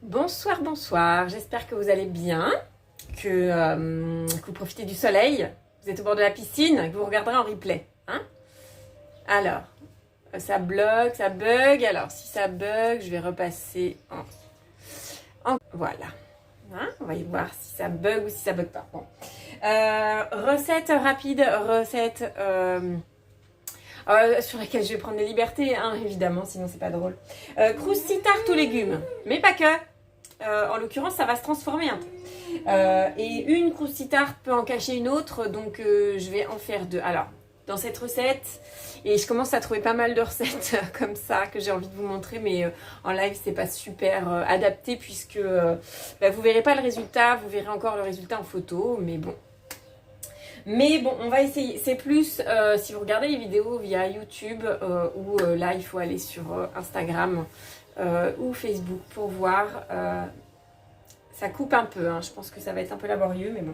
Bonsoir, bonsoir, j'espère que vous allez bien, que vous profitez du soleil, vous êtes au bord de la piscine, que vous regarderez en replay. Hein? Alors, ça bloque, ça bug, alors si ça bug, je vais repasser en... Voilà, hein? On va y voir si ça bug ou si ça bug pas. Bon. Recette rapide, recette... sur laquelle je vais prendre des libertés, hein, évidemment, sinon c'est pas drôle. Croustilles tarte aux légumes, mais pas que. En l'occurrence, ça va se transformer un peu. Et une croustille tarte peut en cacher une autre, donc je vais en faire deux. Alors, dans cette recette, et je commence à trouver pas mal de recettes comme ça que j'ai envie de vous montrer, mais en live, c'est pas super adapté puisque vous verrez pas le résultat, vous verrez encore le résultat en photo, mais bon. Mais bon, on va essayer. C'est plus si vous regardez les vidéos via YouTube ou là, il faut aller sur Instagram ou Facebook pour voir. Ça coupe un peu, hein. Je pense que ça va être un peu laborieux, mais bon.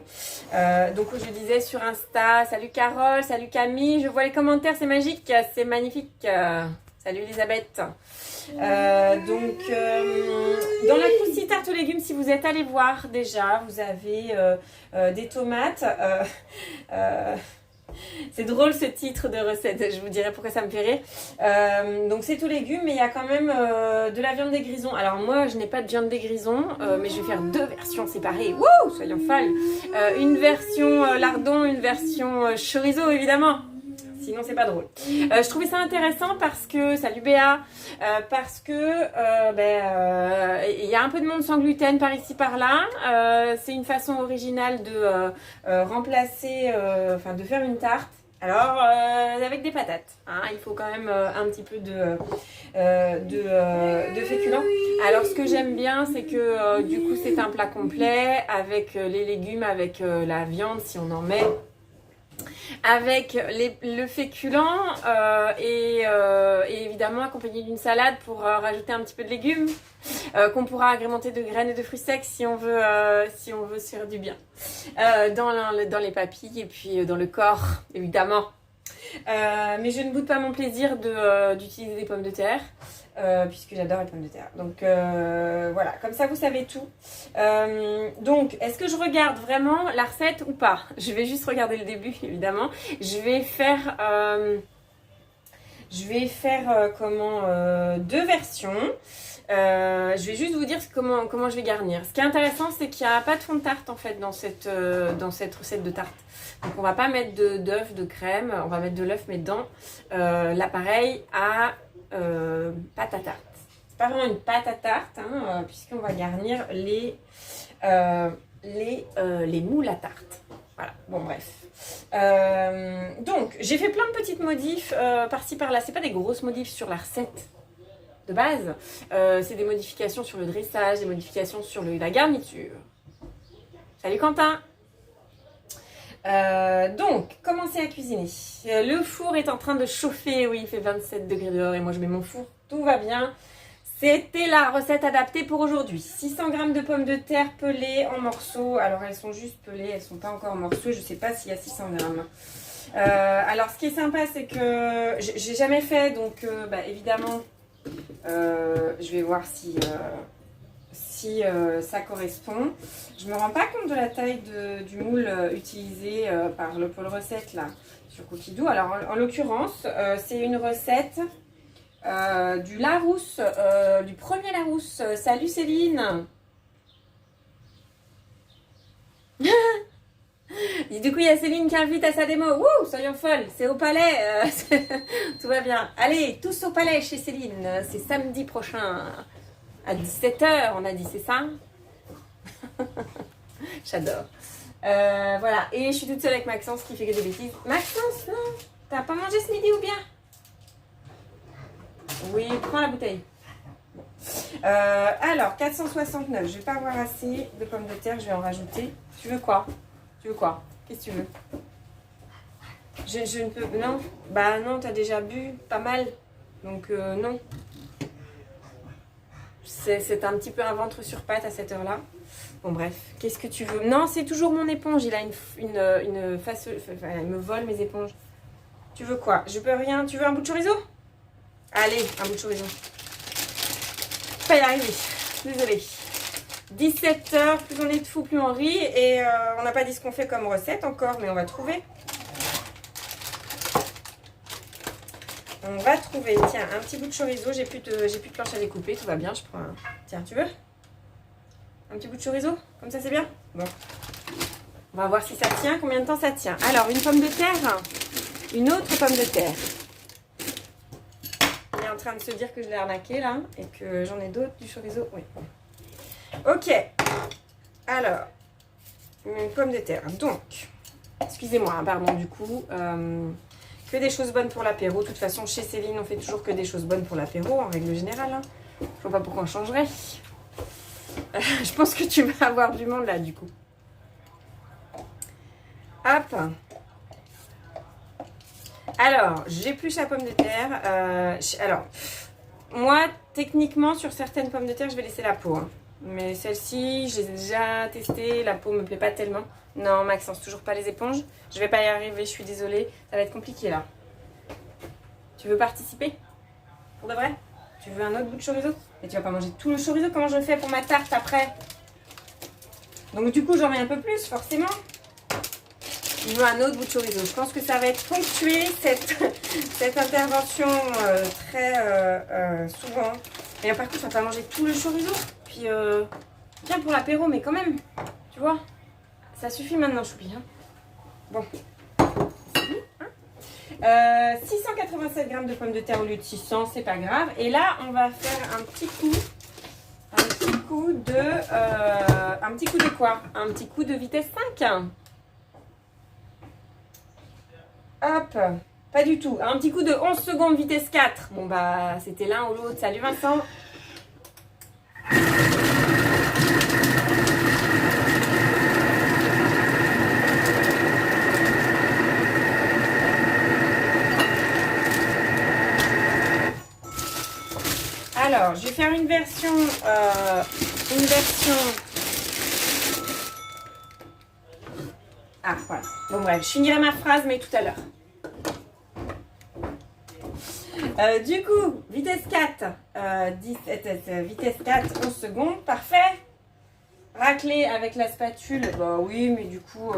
Donc, je disais sur Insta, salut Carole, salut Camille, je vois les commentaires, c'est magique, c'est magnifique. Salut Elisabeth. Donc, dans la croustille tarte aux légumes, si vous êtes allé voir déjà, vous avez des tomates. C'est drôle ce titre de recette, je vous dirai pourquoi ça me fait rire. Donc c'est aux légumes, mais il y a quand même de la viande des grisons. Alors moi, je n'ai pas de viande des grisons, mais je vais faire deux versions séparées. Wouh, soyons folles. Une version lardon, une version chorizo, évidemment. Sinon, c'est pas drôle. Je trouvais ça intéressant parce que, salut Béa, parce que y a un peu de monde sans gluten par ici, par là. C'est une façon originale de remplacer, de faire une tarte. Alors, avec des patates. Hein, il faut quand même un petit peu de féculents. Alors, ce que j'aime bien, c'est que du coup, c'est un plat complet avec les légumes, avec la viande, si on en met. Avec le féculent et évidemment accompagné d'une salade pour rajouter un petit peu de légumes qu'on pourra agrémenter de graines et de fruits secs si on veut se faire du bien dans les papilles et puis dans le corps évidemment. Mais je ne boude pas mon plaisir d'utiliser des pommes de terre. Puisque j'adore les pommes de terre. Donc voilà, comme ça vous savez tout. Donc, est-ce que je regarde vraiment la recette ou pas? Je vais juste regarder le début, évidemment. Je vais faire deux versions. Je vais juste vous dire comment je vais garnir. Ce qui est intéressant, c'est qu'il n'y a pas de fond de tarte en fait dans cette recette de tarte. Donc on va pas mettre d'œuf, de crème, on va mettre de l'œuf mais dans l'appareil à pâte à tarte. C'est pas vraiment une pâte à tarte, hein, puisqu'on va garnir les moules à tarte. Voilà, bon bref. Donc j'ai fait plein de petites modifs par-ci par-là. C'est pas des grosses modifs sur la recette de base, c'est des modifications sur le dressage, des modifications sur la garniture. Salut Quentin. Donc, commencez à cuisiner. Le four est en train de chauffer. Oui, il fait 27 degrés dehors et moi je mets mon four. Tout va bien. C'était la recette adaptée pour aujourd'hui. 600 g de pommes de terre pelées en morceaux. Alors, elles sont juste pelées, elles ne sont pas encore en morceaux. Je ne sais pas s'il y a 600 g. Alors, ce qui est sympa, c'est que j'ai jamais fait. Donc, évidemment, je vais voir si ça correspond. Je me rends pas compte de la taille du moule utilisé par le pôle recette là sur Cookie Dough. Alors en l'occurrence, c'est une recette du Larousse, du premier Larousse. Salut Céline. Et du coup, il y a Céline qui invite à sa démo. Wouh, soyons folles, c'est au palais. Tout va bien. Allez, tous au palais chez Céline. C'est samedi prochain. À 17h, on a dit, c'est ça? J'adore. Voilà, et je suis toute seule avec Maxence qui fait que des bêtises. Maxence, non? T'as pas mangé ce midi ou bien? Oui, prends la bouteille. Alors, 469, je vais pas avoir assez de pommes de terre, je vais en rajouter. Tu veux quoi? Qu'est-ce que tu veux? Je ne peux... Non? Bah non, t'as déjà bu pas mal. Donc non. C'est un petit peu un ventre sur pattes à cette heure-là. Bon bref, qu'est-ce que tu veux? Non, c'est toujours mon éponge. Il a une face... Enfin, il me vole mes éponges. Tu veux quoi? Je peux rien. Tu veux un bout de chorizo? Allez, un bout de chorizo. Pas y arriver. Désolée. 17h, plus on est de fou, plus on rit. Et on n'a pas dit ce qu'on fait comme recette encore, mais on va trouver. On va trouver, tiens, un petit bout de chorizo. J'ai plus de planche à découper, tout va bien. Je prends un... Tiens, tu veux un petit bout de chorizo? Comme ça, c'est bien? Bon. On va voir si ça tient, combien de temps ça tient. Alors, une pomme de terre, une autre pomme de terre. Il est en train de se dire que je l'ai arnaqué, là, et que j'en ai d'autres, du chorizo. Oui. Ok. Alors, une pomme de terre. Donc, excusez-moi, hein, pardon, du coup... que des choses bonnes pour l'apéro. De toute façon, chez Céline, on fait toujours que des choses bonnes pour l'apéro, en règle générale. Hein. Je ne vois pas pourquoi on changerait. Je pense que tu vas avoir du monde là, du coup. Hop. Alors, j'épluche la pomme de terre. Alors, moi, techniquement, sur certaines pommes de terre, je vais laisser la peau. Hein. Mais celle-ci, j'ai déjà testé. La peau ne me plaît pas tellement. Non, Maxence, toujours pas les éponges. Je vais pas y arriver, je suis désolée. Ça va être compliqué là. Tu veux participer? Pour de vrai? Tu veux un autre bout de chorizo? Et tu vas pas manger tout le chorizo? Comment je fais pour ma tarte après? Donc du coup, j'en mets un peu plus, forcément. Je veux un autre bout de chorizo. Je pense que ça va être ponctué, cette intervention très souvent. Et par contre, tu vas pas manger tout le chorizo. Puis, bien pour l'apéro, mais quand même. Tu vois? Ça suffit maintenant, Choupi. Hein. Bon. 687 grammes de pommes de terre au lieu de 600, c'est pas grave. Et là, on va faire un petit coup de quoi? Un petit coup de vitesse 5. Hop, pas du tout. Un petit coup de 11 secondes vitesse 4. Bon bah, c'était l'un ou l'autre. Salut Vincent. Alors, je vais faire une version. Ah, voilà. Bon, bref, je finirai ma phrase, mais tout à l'heure. Du coup, vitesse 4, vitesse 4, 11 secondes, parfait. Racler avec la spatule, bah oui, mais du coup,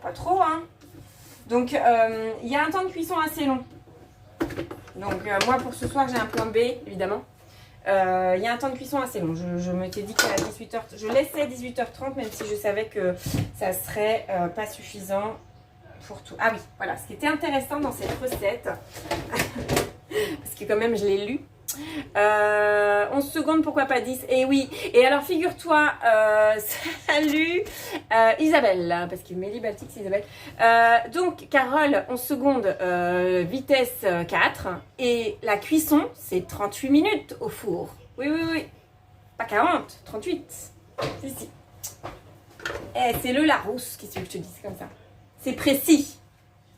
pas trop, hein. Donc, il y a un temps de cuisson assez long. Donc, moi, pour ce soir, j'ai un plan B, évidemment. Il y a un temps de cuisson assez long. Je m'étais dit qu'à 18h, je laissais 18h30, même si je savais que ça serait pas suffisant pour tout. Ah oui, voilà, ce qui était intéressant dans cette recette, parce que quand même je l'ai lu. 11 secondes, pourquoi pas 10? Et oui, et alors figure-toi, salut Isabelle, parce que Mélie Baltique c'est Isabelle. Donc Carole, 11 secondes, vitesse 4, et la cuisson c'est 38 minutes au four. Oui, oui, oui, pas 40, 38. Si, si. Eh, c'est le Larousse qui que je te dise comme ça. C'est précis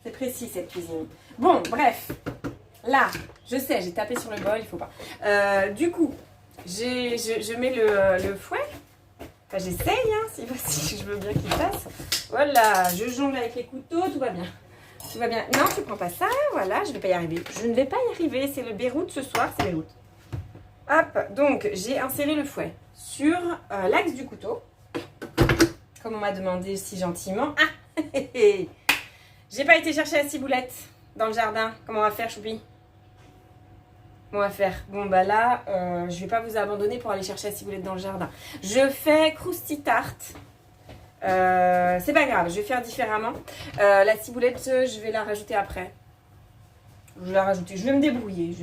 cette cuisine. Bon, bref. Là, je sais, j'ai tapé sur le bol, il faut pas. Du coup, je mets le fouet. Enfin, j'essaye, hein, si je veux bien qu'il passe. Voilà, je jongle avec les couteaux, tout va bien. Tout va bien. Non, tu prends pas ça, voilà, je vais pas y arriver. Je ne vais pas y arriver, c'est le Beyrouth ce soir, c'est Beyrouth. Hop, donc j'ai inséré le fouet sur l'axe du couteau. Comme on m'a demandé si gentiment. Ah, j'ai pas été chercher la ciboulette dans le jardin. Comment on va faire, Choupi? Comment on va faire? Bon, bah là, je vais pas vous abandonner pour aller chercher la ciboulette dans le jardin. Je fais croustille tarte. C'est pas grave, je vais faire différemment. La ciboulette, je vais la rajouter après. Je vais la rajouter, je vais me débrouiller.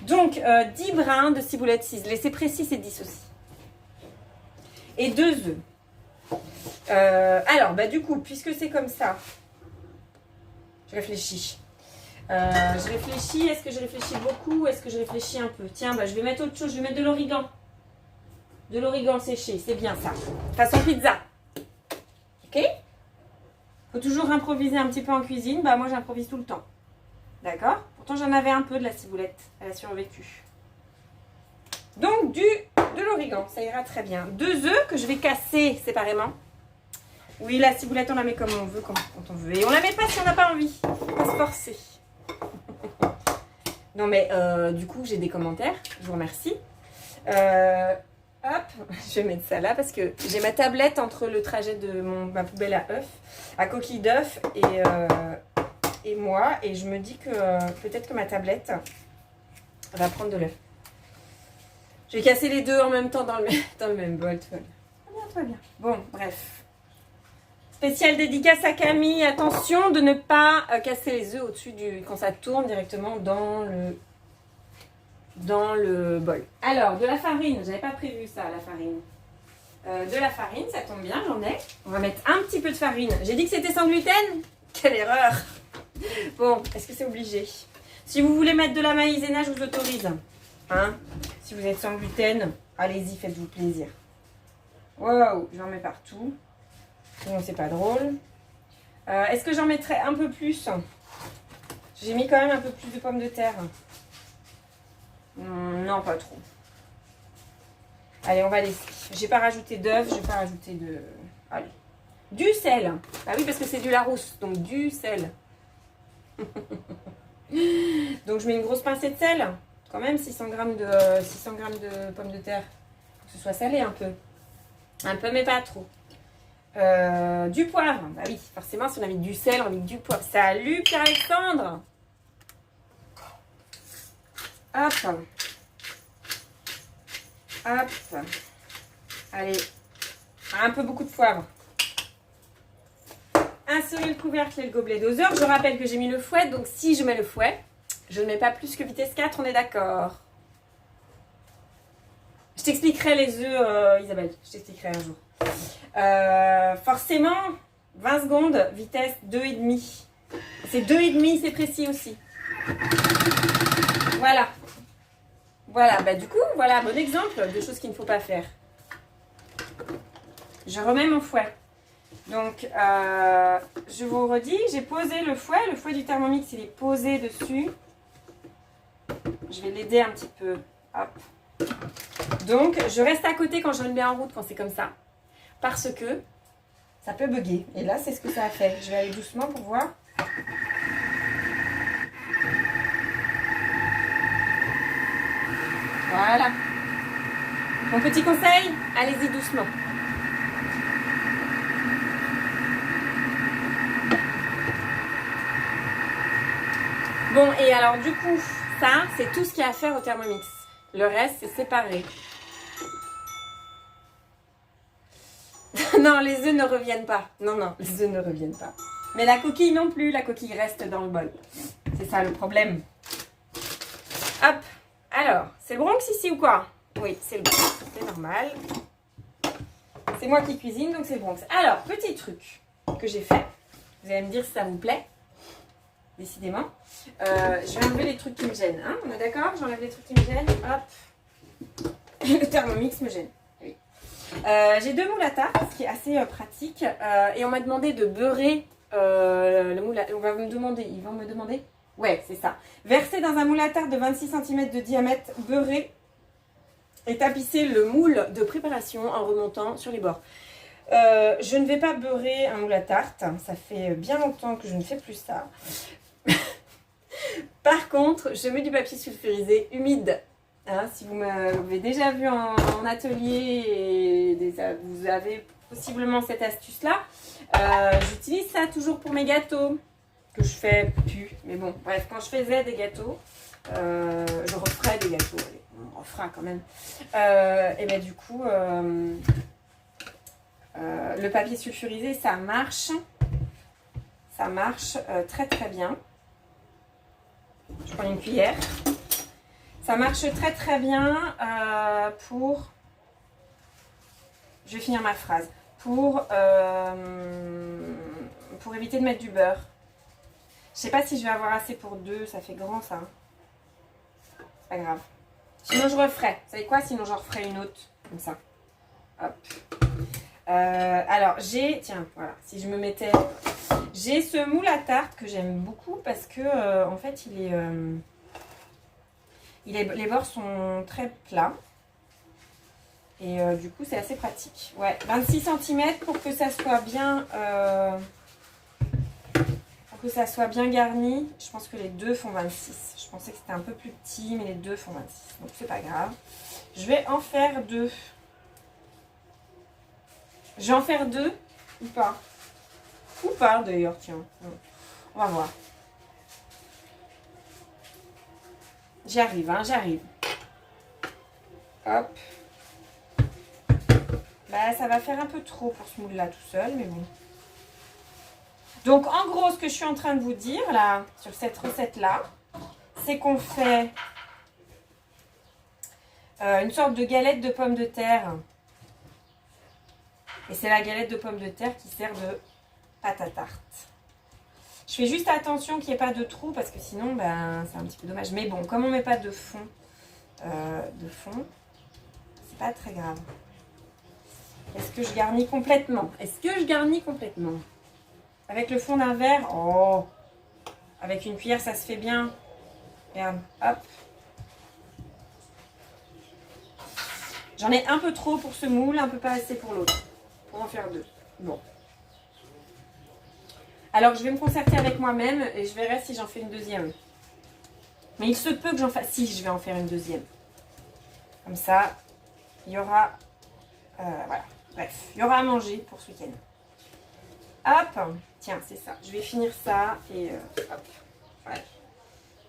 Donc, 10 brins de ciboulette ciselée. C'est précis, c'est 10 aussi. Et 2 œufs. Alors, bah du coup, puisque c'est comme ça, je réfléchis. Est-ce que je réfléchis beaucoup ou est-ce que je réfléchis un peu? Tiens, bah, je vais mettre autre chose, je vais mettre de l'origan. De l'origan séché, c'est bien ça. Façon pizza. Ok? Faut toujours improviser un petit peu en cuisine. Bah moi, j'improvise tout le temps. D'accord? Pourtant, j'en avais un peu de la ciboulette. Elle a survécu. Donc, de l'origan, ça ira très bien. 2 œufs que je vais casser séparément. Oui, la ciboulette, on la met comme on veut, quand on veut. Et on la met pas si on n'a pas envie. Faut pas se forcer. Non, mais du coup, j'ai des commentaires. Je vous remercie. Hop, je vais mettre ça là parce que j'ai ma tablette entre le trajet de ma poubelle à œufs, à coquille d'œufs et moi. Et je me dis que peut-être que ma tablette va prendre de l'œuf. Je vais casser les deux en même temps dans le même bol. Tout va bien. Tout va bien. Bon, bref. Spécial dédicace à Camille. Attention de ne pas casser les œufs au-dessus quand ça tourne directement dans le bol. Alors, de la farine. J'avais pas prévu ça, la farine. De la farine, ça tombe bien, j'en ai. On va mettre un petit peu de farine. J'ai dit que c'était sans gluten. Quelle erreur. Bon, est-ce que c'est obligé? Si vous voulez mettre de la maïzena, je vous autorise. Hein? Si vous êtes sans gluten, allez-y, faites-vous plaisir. Wow, j'en mets partout. Sinon, c'est pas drôle. Est-ce que j'en mettrai un peu plus? J'ai mis quand même un peu plus de pommes de terre. Non, pas trop. Allez, on va laisser. J'ai pas rajouté d'œufs, j'ai pas rajouté de... Allez. Du sel. Ah oui, parce que c'est du Larousse, donc du sel. Donc, je mets une grosse pincée de sel. Quand même, 600 grammes de pommes de terre. Faut que ce soit salé un peu. Un peu, mais pas trop. Du poivre. Bah oui, forcément, si on a mis du sel, on a mis du poivre. Salut, Pierre-Alexandre. Hop. Hop. Allez. Un peu beaucoup de poivre. Insérer le couvercle et le gobelet doseur. Je rappelle que j'ai mis le fouet, donc si je mets le fouet, je ne mets pas plus que vitesse 4, on est d'accord. Je t'expliquerai les œufs, Isabelle. Je t'expliquerai un jour. Forcément, 20 secondes, vitesse 2,5. C'est 2,5, c'est précis aussi. Voilà. Voilà, bah du coup, voilà, bon exemple de choses qu'il ne faut pas faire. Je remets mon fouet. Donc, je vous redis, j'ai posé le fouet du Thermomix, il est posé dessus. Je vais l'aider un petit peu. Hop. Donc, je reste à côté quand je le mets en route, quand c'est comme ça. Parce que ça peut bugger. Et là, c'est ce que ça a fait. Je vais aller doucement pour voir. Voilà. Mon petit conseil, allez-y doucement. Bon, et alors du coup, ça, c'est tout ce qu'il y a à faire au Thermomix. Le reste, c'est séparé. Non, les œufs ne reviennent pas. Non, non, les œufs ne reviennent pas. Mais la coquille non plus, la coquille reste dans le bol. C'est ça le problème. Hop. Alors, c'est le Bronx ici ou quoi? Oui, c'est le Bronx. C'est normal. C'est moi qui cuisine, donc c'est le Bronx. Alors, petit truc que j'ai fait. Vous allez me dire si ça vous plaît. Décidément. Je vais enlever les trucs qui me gênent. Hein, on est d'accord? J'enlève les trucs qui me gênent. Hop. Le Thermomix me gêne. Oui. J'ai deux moules à tarte, ce qui est assez pratique. Et on m'a demandé de beurrer le moule à... Ils vont me demander. Ouais, c'est ça. Verser dans un moule à tarte de 26 cm de diamètre, beurrer et tapisser le moule de préparation en remontant sur les bords. Je ne vais pas beurrer un moule à tarte. Ça fait bien longtemps que je ne fais plus ça. Par contre, je mets du papier sulfurisé humide. Hein, si vous m'avez déjà vu en atelier et vous avez possiblement cette astuce-là, j'utilise ça toujours pour mes gâteaux. Que je fais plus. Mais bon, bref, quand je faisais des gâteaux, je referais des gâteaux. Allez, on refera quand même. Et bien du coup, le papier sulfurisé, ça marche. Ça marche très très bien. Je prends une cuillère. Ça marche très très bien pour... Je vais finir ma phrase. Pour éviter de mettre du beurre. Je sais pas si je vais avoir assez pour deux. Ça fait grand ça. C'est pas grave. Sinon je referai. Vous savez quoi? Sinon j'en referai une autre. Comme ça. Hop. Alors j'ai... Tiens, voilà. Si je me mettais... J'ai ce moule à tarte que j'aime beaucoup parce que en fait les bords sont très plats et du coup c'est assez pratique. Ouais, 26 cm pour que ça soit bien garni. Je pense que les deux font 26. Je pensais que c'était un peu plus petit mais les deux font 26. Donc c'est pas grave. Je vais en faire deux. Je vais en faire 2 ou pas? Ou pas d'ailleurs, tiens. On va voir. J'y arrive, hein, j'arrive. Hop. Bah, ça va faire un peu trop pour ce moule-là tout seul, mais bon. Donc, en gros, ce que je suis en train de vous dire, là, sur cette recette-là, c'est qu'on fait une sorte de galette de pommes de terre. Et c'est la galette de pommes de terre qui sert de pâte à tarte. Je fais juste attention qu'il n'y ait pas de trou, parce que sinon, ben, c'est un petit peu dommage. Mais bon, comme on ne met pas de fond, c'est pas très grave. Est-ce que je garnis complètement? Est-ce que je garnis complètement? Avec le fond d'un verre, oh! Avec une cuillère, ça se fait bien. Regarde, hop. J'en ai un peu trop pour ce moule, un peu pas assez pour l'autre. Pour en faire 2. Bon. Alors, je vais me concerter avec moi-même et je verrai si j'en fais une deuxième. Mais il se peut que j'en fasse... Si, je vais en faire une deuxième. Comme ça, il y aura... voilà. Bref, il y aura à manger pour ce week-end. Hop. Tiens, c'est ça. Je vais finir ça et hop. Ouais. Ça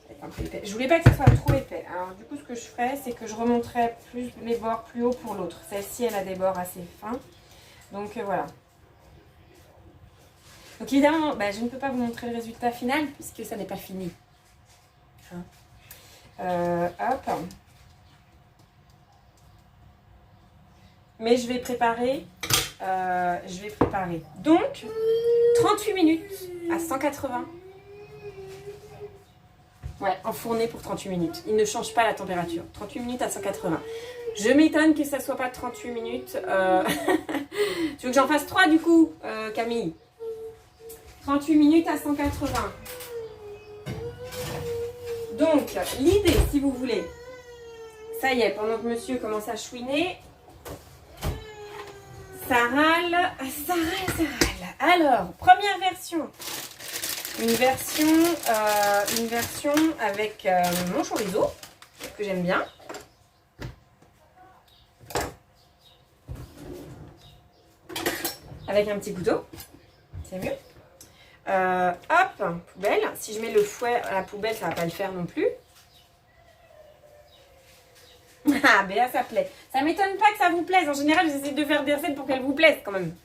va être un peu épais. Je voulais pas que ça soit trop épais. Alors, du coup, ce que je ferai, c'est que je remonterai plus les bords plus haut pour l'autre. Celle-ci, elle a des bords assez fins. Donc, voilà. Donc, évidemment, bah, je ne peux pas vous montrer le résultat final puisque ça n'est pas fini. Hein. Hop. Mais je vais préparer. Donc, 38 minutes à 180. Ouais, enfourné pour 38 minutes. Il ne change pas la température. 38 minutes à 180. Je m'étonne que ça ne soit pas 38 minutes. Tu veux que j'en fasse 3 du coup, Camille? 38 minutes à 180. Donc, l'idée, si vous voulez, ça y est, pendant que monsieur commence à chouiner, ça râle. Alors, première version. Une version avec mon chorizo, que j'aime bien. Avec un petit couteau, c'est mieux. Hop, poubelle. Si je mets le fouet à la poubelle, ça va pas le faire non plus. Ah, Béa, ça plaît. Ça m'étonne pas que ça vous plaise. En général, j'essaie de faire des recettes pour qu'elles vous plaisent quand même.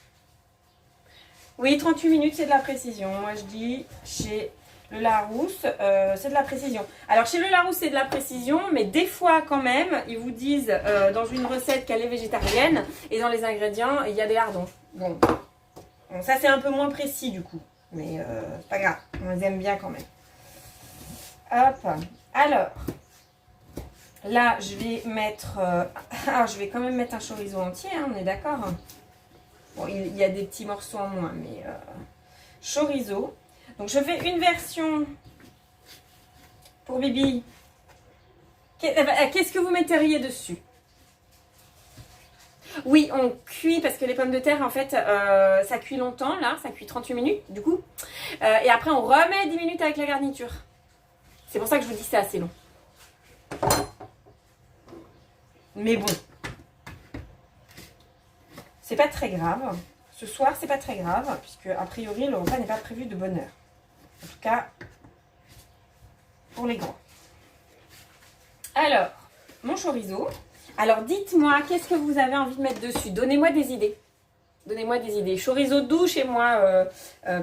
Oui, 38 minutes, c'est de la précision. Moi, je dis chez le Larousse, c'est de la précision. Alors, chez le Larousse, c'est de la précision, mais des fois, quand même, ils vous disent dans une recette qu'elle est végétarienne et dans les ingrédients, il y a des lardons. Bon, ça, c'est un peu moins précis du coup. Mais c'est pas grave, on les aime bien quand même. Hop, alors, là, je vais mettre... je vais quand même mettre un chorizo entier, hein, on est d'accord? Bon, il y a des petits morceaux en moins, mais chorizo. Donc, je fais une version pour Bibi. Qu'est-ce que vous metteriez dessus? Oui, on cuit parce que les pommes de terre, en fait, ça cuit longtemps, là. Ça cuit 38 minutes, du coup. Et après, on remet 10 minutes avec la garniture. C'est pour ça que je vous dis que c'est assez long. Mais bon. C'est pas très grave. Ce soir, c'est pas très grave, puisque, a priori, le repas n'est pas prévu de bonne heure. En tout cas, pour les grands. Alors, mon chorizo. Alors, dites-moi, qu'est-ce que vous avez envie de mettre dessus? Donnez-moi des idées. Donnez-moi des idées. Chorizo doux chez moi,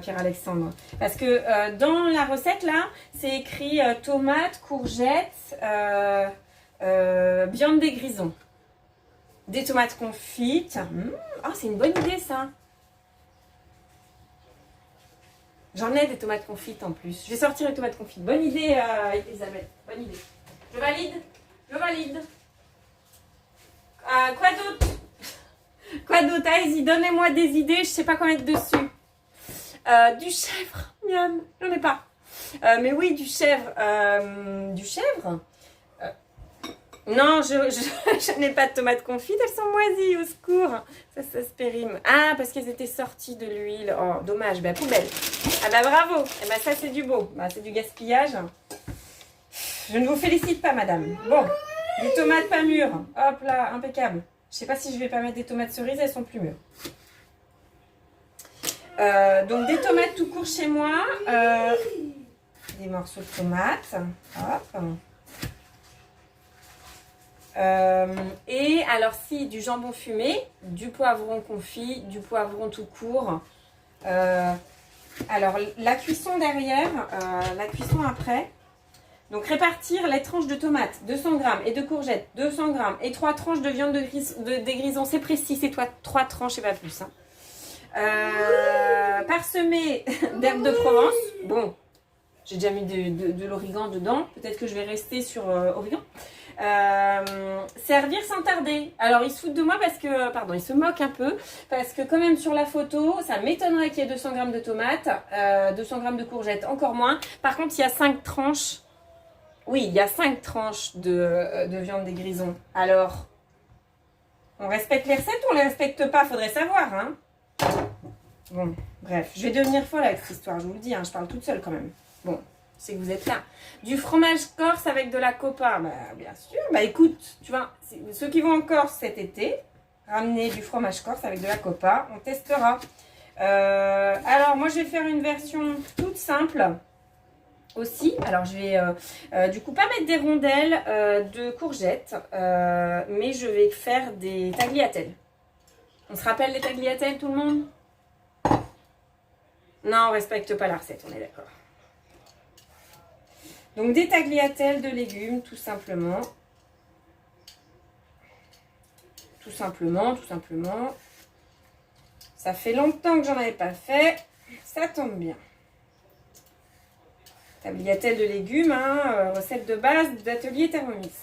Pierre-Alexandre. Parce que dans la recette, là, c'est écrit tomates, courgettes, viande des grisons. Des tomates confites. Ah, c'est une bonne idée, ça. J'en ai des tomates confites en plus. Je vais sortir les tomates confites. Bonne idée, Elisabeth. Bonne idée. Je valide. Je valide. Quoi d'autre? Quoi d'autre? Allez-y, donnez-moi des idées. Je sais pas quoi mettre dessus. Du chèvre. Miam. J'en ai pas. Mais oui, du chèvre. Du chèvre? Non, je n'ai pas de tomates confites. Elles sont moisies. Au secours. Ça se périme. Ah, parce qu'elles étaient sorties de l'huile. Oh, dommage. Bah, poubelle. Ah bah bravo. Eh bah, ça, c'est du beau. Bah, c'est du gaspillage. Je ne vous félicite pas, madame. Bon. Des tomates pas mûres. Hop là, impeccable. Je sais pas si je vais pas mettre des tomates cerises, elles sont plus mûres. Donc des tomates tout court chez moi, des morceaux de tomates, hop. Et alors si du jambon fumé, du poivron confit, du poivron tout court. Alors la cuisson derrière, la cuisson après. Donc répartir les tranches de tomates, 200 g et de courgettes, 200 g et 3 tranches de viande des grisons, c'est précis, c'est 3 tranches et pas plus. Hein. Parsemer d'herbes de Provence. Bon, j'ai déjà mis de l'origan dedans. Peut-être que je vais rester sur origan. Servir sans tarder. Alors, ils se foutent de moi parce que... Pardon, ils se moquent un peu. Parce que quand même, sur la photo, ça m'étonnerait qu'il y ait 200 g de tomates. 200 g de courgettes, encore moins. Par contre, il y a 5 tranches. Oui, il y a 5 tranches de viande des grisons. Alors, on respecte les recettes ou on les respecte pas? Faudrait savoir, hein. Bon, bref, je vais devenir folle avec cette histoire, je vous le dis, hein, je parle toute seule quand même. Bon, c'est que vous êtes là. Du fromage corse avec de la copa, bah, bien sûr. Bah écoute, tu vois, ceux qui vont en Corse cet été, ramenez du fromage corse avec de la copa, on testera. Alors, moi, je vais faire une version toute simple aussi. Alors, je vais du coup pas mettre des rondelles de courgettes, mais je vais faire des tagliatelles. On se rappelle les tagliatelles, tout le monde? Non, on respecte pas la recette, on est d'accord. Donc des tagliatelles de légumes, tout simplement. Tout simplement. Ça fait longtemps que j'en avais pas fait. Ça tombe bien. Tagliatelles de légumes, hein, recette de base d'atelier Thermomix.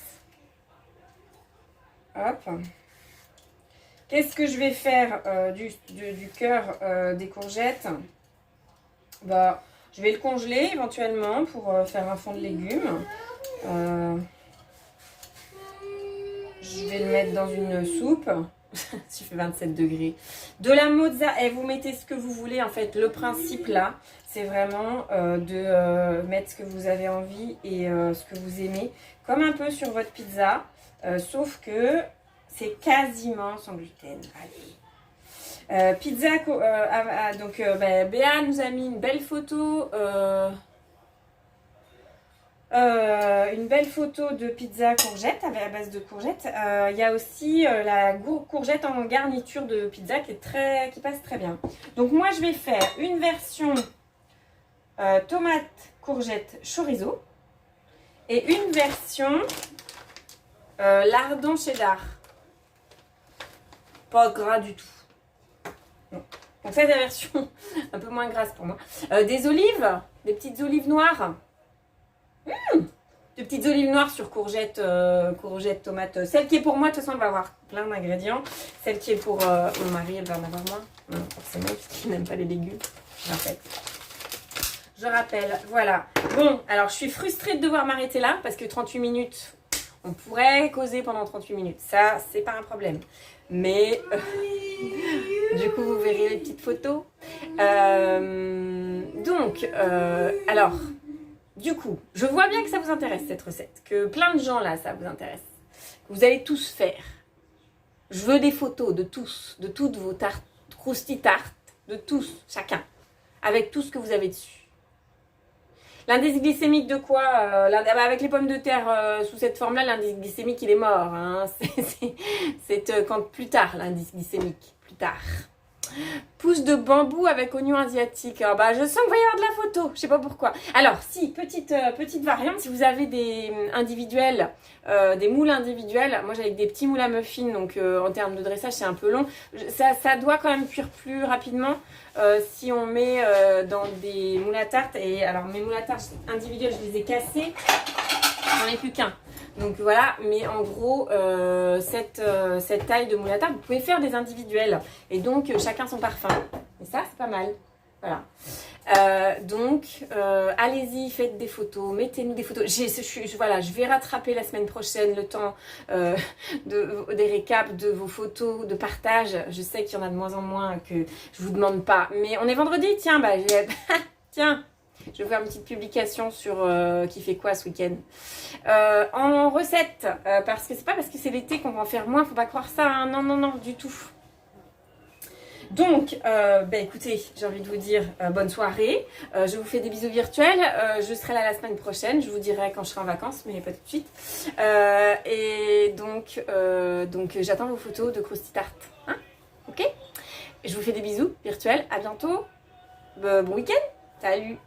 Hop. Qu'est-ce que je vais faire du cœur des courgettes? Bah, je vais le congeler éventuellement pour faire un fond de légumes. Je vais le mettre dans une soupe. Il fait 27 degrés. De la mozzarella. Et vous mettez ce que vous voulez. En fait, le principe là, c'est vraiment de mettre ce que vous avez envie et ce que vous aimez. Comme un peu sur votre pizza. Sauf que c'est quasiment sans gluten. Allez. Pizza, donc Béa nous a mis une belle photo, de pizza courgette à base de courgettes. Il y a aussi la courgette en garniture de pizza qui passe très bien. Donc moi je vais faire une version tomate courgette chorizo et une version lardon cheddar. Pas gras du tout. Non. Donc ça c'est la version un peu moins grasse pour moi. Des olives, des petites olives noires. Des petites olives noires sur courgettes, tomates. Celle qui est pour moi, de toute façon elle va avoir plein d'ingrédients. Celle qui est pour mon mari, elle va en avoir moins. Non, forcément, puisqu'il n'aime pas les légumes. Je rappelle, voilà. Bon, alors je suis frustrée de devoir m'arrêter là parce que 38 minutes, on pourrait causer pendant 38 minutes. Ça, c'est pas un problème. Mais du coup, vous verrez les petites photos. Alors, du coup, je vois bien que ça vous intéresse cette recette, que plein de gens là, ça vous intéresse. Que vous allez tous faire. Je veux des photos de tous, de toutes vos tartes, croustilles-tartes, de tous, chacun, avec tout ce que vous avez dessus. L'indice glycémique de quoi avec les pommes de terre sous cette forme-là, l'indice glycémique, il est mort. Hein. C'est quand plus tard, l'indice glycémique. Plus tard. Pousse de bambou avec oignon asiatique. Alors, je sens qu'il va y avoir de la photo. Je sais pas pourquoi. Alors, si, petite variante, si vous avez des individuels, des moules individuels. Moi, j'avais des petits moules à muffins. Donc, en termes de dressage, c'est un peu long. Ça doit quand même cuire plus rapidement. Si on met dans des moules à tarte, et alors mes moules à tarte individuels, je les ai cassés, j'en ai plus qu'un. Donc voilà, mais en gros, cette taille de moule à tarte, vous pouvez faire des individuels. Et donc, chacun son parfum. Et ça, c'est pas mal. Voilà. Allez-y, faites des photos, mettez-nous des photos. Je vais rattraper la semaine prochaine le temps des récaps de vos photos, de partage. Je sais qu'il y en a de moins en moins que je vous demande pas. Mais on est vendredi, tiens, tiens, je vais faire une petite publication sur qui fait quoi ce week-end. En recette, parce que c'est pas parce que c'est l'été qu'on va en faire moins, faut pas croire ça. Hein. Non, du tout. Donc, écoutez, j'ai envie de vous dire bonne soirée. Je vous fais des bisous virtuels. Je serai là la semaine prochaine. Je vous dirai quand je serai en vacances, mais pas tout de suite. Et donc j'attends vos photos de Krusty Tart. Hein, ok? Je vous fais des bisous virtuels. À bientôt. Bon week-end. Salut.